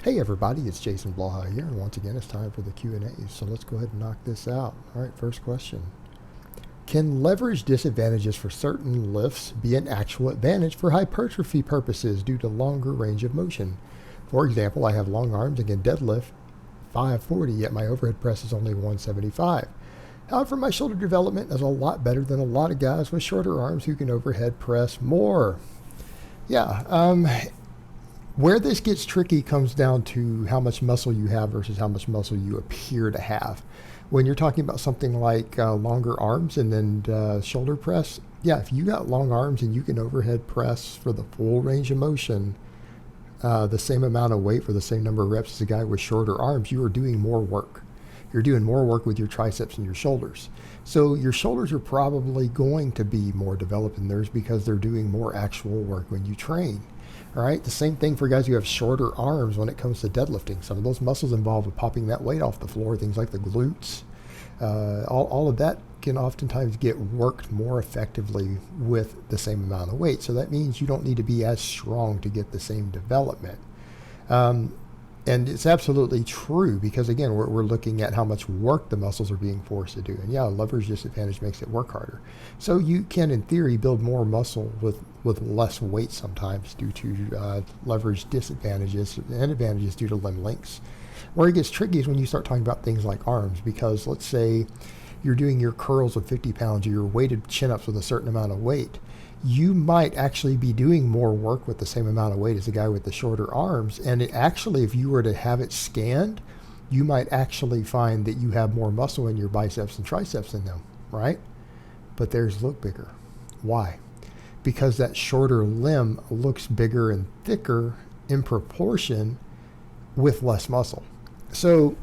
Hey everybody, it's Jason Blaha here, and once again it's time for the Q&As, so let's go ahead and knock this out. Alright, first question. Can leverage disadvantages for certain lifts be an actual advantage for hypertrophy purposes due to longer range of motion? For example, I have long arms and can deadlift 540, yet my overhead press is only 175. However, my shoulder development is a lot better than a lot of guys with shorter arms who can overhead press more. Where this gets tricky comes down to how much muscle you have versus how much muscle you appear to have. When you're talking about something like longer arms and then shoulder press, if you got long arms and you can overhead press for the full range of motion, the same amount of weight for the same number of reps as a guy with shorter arms, you are doing more work. You're doing more work with your triceps and your shoulders. So your shoulders are probably going to be more developed than theirs because they're doing more actual work when you train. All right, the same thing for guys who have shorter arms when it comes to deadlifting. Some of those muscles involved with popping that weight off the floor, things like the glutes, all of that can oftentimes get worked more effectively with the same amount of weight. So that means you don't need to be as strong to get the same development. And it's absolutely true because, again, we're looking at how much work the muscles are being forced to do. And leverage disadvantage makes it work harder. So you can, in theory, build more muscle with less weight sometimes due to leverage disadvantages and advantages due to limb lengths. Where it gets tricky is when you start talking about things like arms, because let's say you're doing your curls with 50 pounds or your weighted chin-ups with a certain amount of weight. You might actually be doing more work with the same amount of weight as a guy with the shorter arms. And if you were to have it scanned, you might actually find that you have more muscle in your biceps and triceps than them, right? But theirs look bigger. Why? Because that shorter limb looks bigger and thicker in proportion with less muscle. So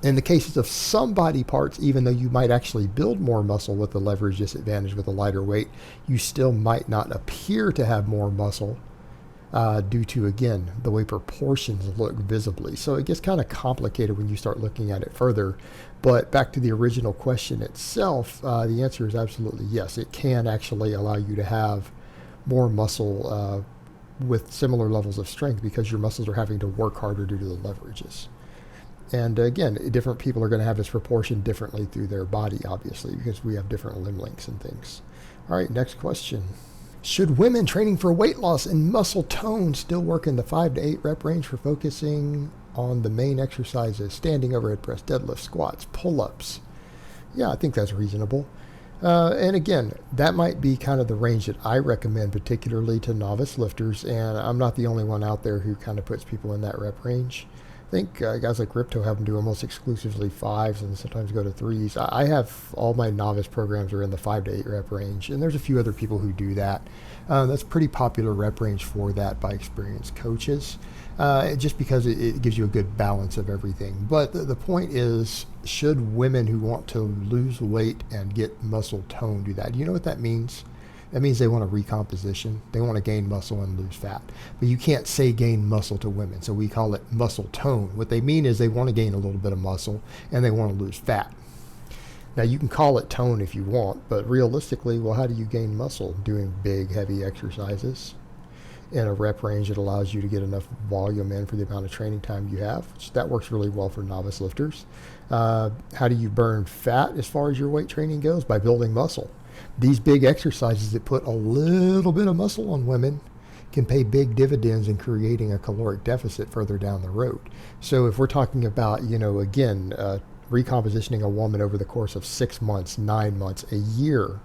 in the cases of some body parts, even though you might actually build more muscle with the leverage disadvantage with a lighter weight, you still might not appear to have more muscle due to, again, the way proportions look visibly. So it gets kind of complicated when you start looking at it further. But back to the original question itself, the answer is absolutely yes. It can actually allow you to have more muscle with similar levels of strength because your muscles are having to work harder due to the leverages. And again, different people are going to have this proportion differently through their body, obviously, because we have different limb lengths and things. All right, next question. Should women training for weight loss and muscle tone still work in the 5 to 8 rep range for focusing on the main exercises, standing overhead press, deadlift, squats, pull-ups? Yeah, I think that's reasonable. And again, that might be kind of the range that I recommend, particularly to novice lifters. And I'm not the only one out there who kind of puts people in that rep range. I think guys like Ripto have them do almost exclusively 5s and sometimes go to 3s. I have all my novice programs are in the 5 to 8 rep range, and there's a few other people who do that. That's pretty popular rep range for that by experienced coaches, just because it gives you a good balance of everything. But the point is, should women who want to lose weight and get muscle tone do that? Do you know what that means? That means they want a recomposition. They want to gain muscle and lose fat. But you can't say gain muscle to women, so we call it muscle tone. What they mean is they want to gain a little bit of muscle and they want to lose fat. Now, you can call it tone if you want, but realistically, well, how do you gain muscle? Doing big, heavy exercises in a rep range that allows you to get enough volume in for the amount of training time you have, which that works really well for novice lifters. How do you burn fat as far as your weight training goes? By building muscle. These big exercises that put a little bit of muscle on women can pay big dividends in creating a caloric deficit further down the road. So if we're talking about, recompositioning a woman over the course of 6 months, 9 months, a year,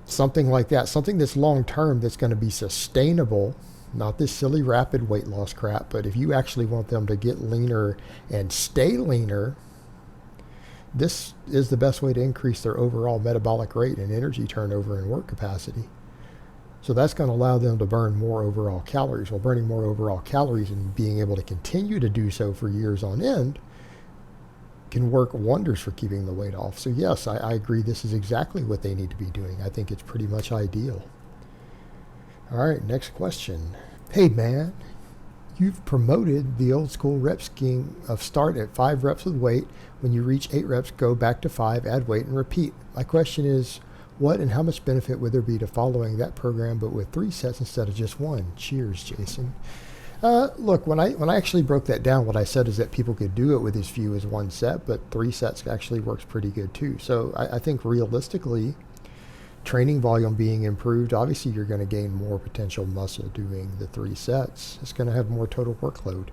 something like that, something that's long-term that's going to be sustainable, not this silly rapid weight loss crap, but if you actually want them to get leaner and stay leaner, this is the best way to increase their overall metabolic rate and energy turnover and work capacity. So that's going to allow them to burn more overall calories. Well, burning more overall calories and being able to continue to do so for years on end can work wonders for keeping the weight off. So yes, I agree this is exactly what they need to be doing. I think it's pretty much ideal. All right, next question. Hey man, you've promoted the old school rep scheme of start at 5 reps with weight. When you reach 8 reps, go back to 5, add weight, and repeat. My question is, what and how much benefit would there be to following that program but with 3 sets instead of just 1? Cheers, Jason. Look, when I actually broke that down, what I said is that people could do it with as few as 1 set, but 3 sets actually works pretty good too. So I think realistically, training volume being improved, obviously you're going to gain more potential muscle doing the 3 sets. It's going to have more total workload.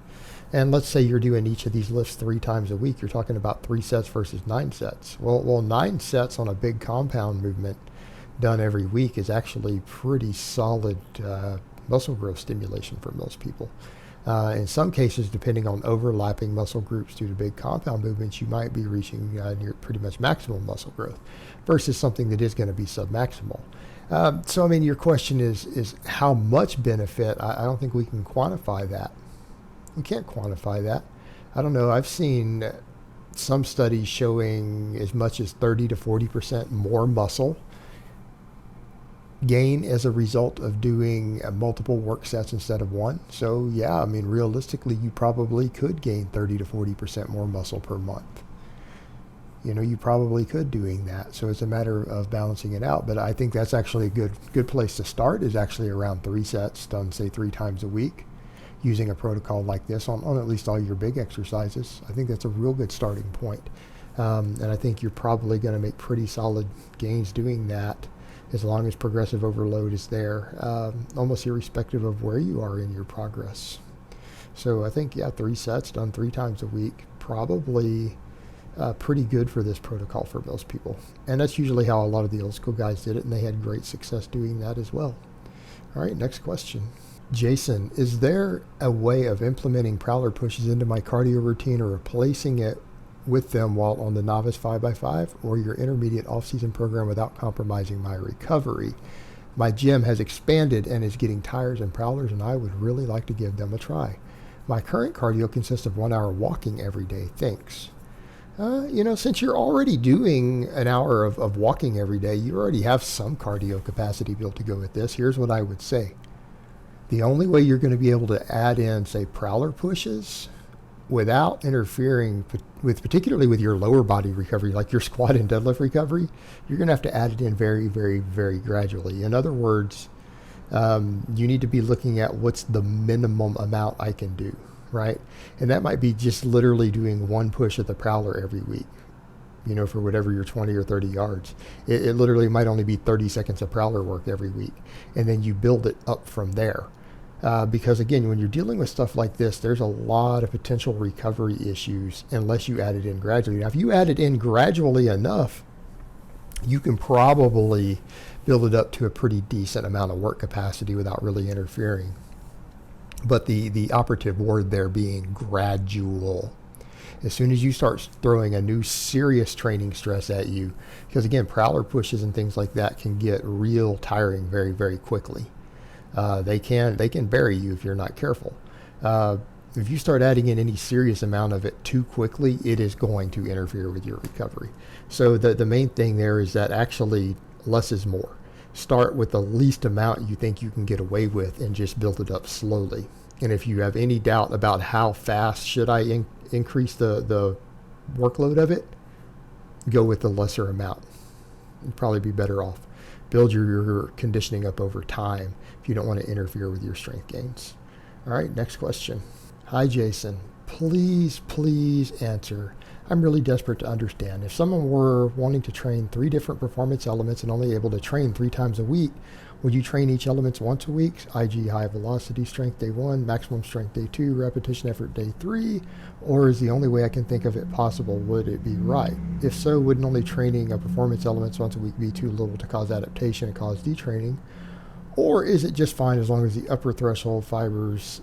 And let's say you're doing each of these lifts 3 times a week. You're talking about 3 sets versus 9 sets. Well, 9 sets on a big compound movement done every week is actually pretty solid muscle growth stimulation for most people. In some cases, depending on overlapping muscle groups due to big compound movements, you might be reaching near pretty much maximal muscle growth versus something that is going to be submaximal. So, I mean, your question is how much benefit? I don't think we can quantify that. We can't quantify that. I don't know. I've seen some studies showing as much as 30 to 40% more muscle gain as a result of doing multiple work sets instead of one. So yeah, I mean, realistically, you probably could gain 30 to 40% more muscle per month. You know, you probably could doing that. So it's a matter of balancing it out. But I think that's actually a good place to start, is actually around 3 sets done, say 3 times a week, using a protocol like this on at least all your big exercises. I think that's a real good starting point. And I think you're probably going to make pretty solid gains doing that, as long as progressive overload is there, almost irrespective of where you are in your progress. So I think, yeah, 3 sets done 3 times a week, probably pretty good for this protocol for most people. And that's usually how a lot of the old school guys did it, and they had great success doing that as well. All right, next question. Jason, is there a way of implementing prowler pushes into my cardio routine or replacing it with them while on the novice 5x5 or your intermediate off-season program without compromising my recovery? My gym has expanded and is getting tires and prowlers, and I would really like to give them a try. My current cardio consists of 1 hour walking every day. Thanks. Since you're already doing an hour of walking every day, you already have some cardio capacity built to go with this. Here's what I would say. The only way you're going to be able to add in, say, prowler pushes without interfering with, particularly with your lower body recovery, like your squat and deadlift recovery, you're going to have to add it in very, very, very gradually. In other words, you need to be looking at what's the minimum amount I can do, right? And that might be just literally doing 1 push of the prowler every week, for whatever your 20 or 30 yards. It literally might only be 30 seconds of prowler work every week. And then you build it up from there. Because again, when you're dealing with stuff like this, there's a lot of potential recovery issues unless you add it in gradually. Now, if you add it in gradually enough, you can probably build it up to a pretty decent amount of work capacity without really interfering. But the operative word there being gradual. As soon as you start throwing a new serious training stress at you, because again, prowler pushes and things like that can get real tiring very, very quickly. They can bury you if you're not careful. If you start adding in any serious amount of it too quickly, it is going to interfere with your recovery. So the main thing there is that actually less is more. Start with the least amount you think you can get away with and just build it up slowly. And if you have any doubt about how fast should I increase the workload of it, go with the lesser amount. You'd probably be better off. Build your conditioning up over time if you don't want to interfere with your strength gains. All right, next question. Hi, Jason. Please answer. I'm really desperate to understand. If someone were wanting to train 3 different performance elements and only able to train 3 times a week, would you train each element once a week? E.g. high-velocity strength day 1, maximum strength day 2, repetition effort day 3, or is the only way I can think of it possible? Would it be right? If so, wouldn't only training a performance elements once a week be too little to cause adaptation and cause detraining? Or is it just fine as long as the upper threshold fibers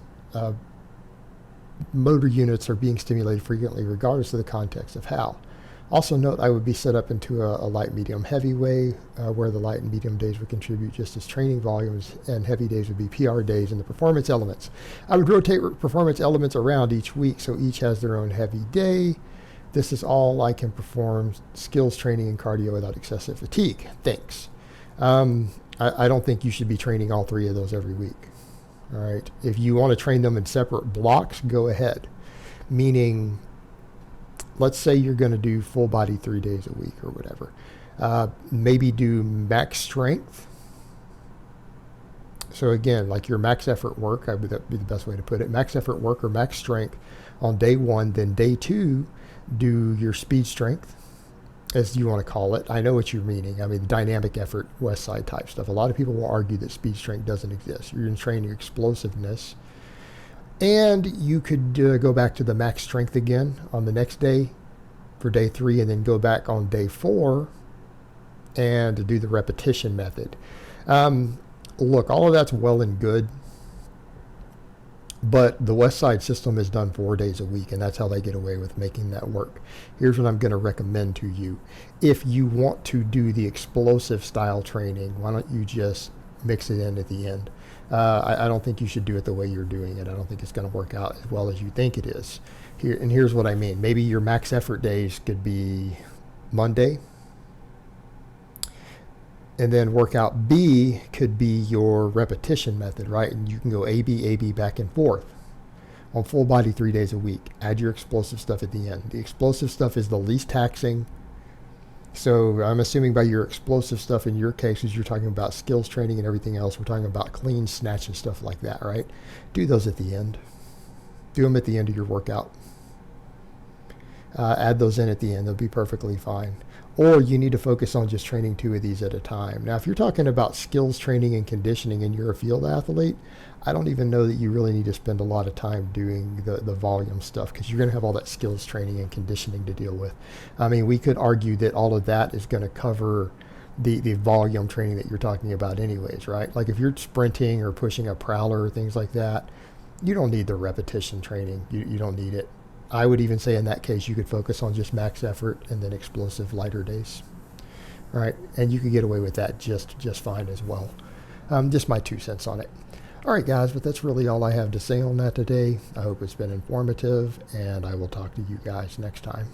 motor units are being stimulated frequently regardless of the context of how? Also note, I would be set up into a light, medium, heavy way where the light and medium days would contribute just as training volumes and heavy days would be PR days in the performance elements. I would rotate performance elements around each week so each has their own heavy day. This is all I can perform skills training and cardio without excessive fatigue. Thanks. I don't think you should be training all 3 of those every week. All right. If you want to train them in separate blocks, go ahead. Meaning, let's say you're going to do full body 3 days a week or whatever. Maybe do max strength So again, like your max effort work, that be the best way to put it. Max effort work or max strength on day 1, then day 2, do your speed strength, as you want to call it. I know what you're meaning. I mean, dynamic effort, West Side type stuff. A lot of people will argue that speed strength doesn't exist. You're going to train your explosiveness. And you could go back to the max strength again on the next day for day 3, and then go back on day 4 and do the repetition method. Look, all of that's well and good, but the West Side system is done 4 days a week, and that's how they get away with making that work. Here's what I'm going to recommend to you. If you want to do the explosive style training, why don't you just mix it in at the end? I don't think you should do it the way you're doing it. I don't think it's going to work out as well as you think it is. Here's what I mean. Maybe your max effort days could be Monday, and then workout B could be your repetition method, right? And you can go A, B, back and forth on full body 3 days a week. Add your explosive stuff at the end. The explosive stuff is the least taxing. So I'm assuming by your explosive stuff in your case, as you're talking about skills training and everything else, we're talking about clean snatch and stuff like that, right? Do those at the end. Do them at the end of your workout. Add those in at the end. They'll be perfectly fine. Or you need to focus on just training 2 of these at a time. Now, if you're talking about skills training and conditioning and you're a field athlete, I don't even know that you really need to spend a lot of time doing the volume stuff, because you're going to have all that skills training and conditioning to deal with. I mean, we could argue that all of that is going to cover the volume training that you're talking about anyways, right? Like if you're sprinting or pushing a prowler or things like that, you don't need the repetition training. You don't need it. I would even say in that case, you could focus on just max effort and then explosive lighter days. All right, and you could get away with that just fine as well. Just my 2 cents on it. All right, guys, but that's really all I have to say on that today. I hope it's been informative, and I will talk to you guys next time.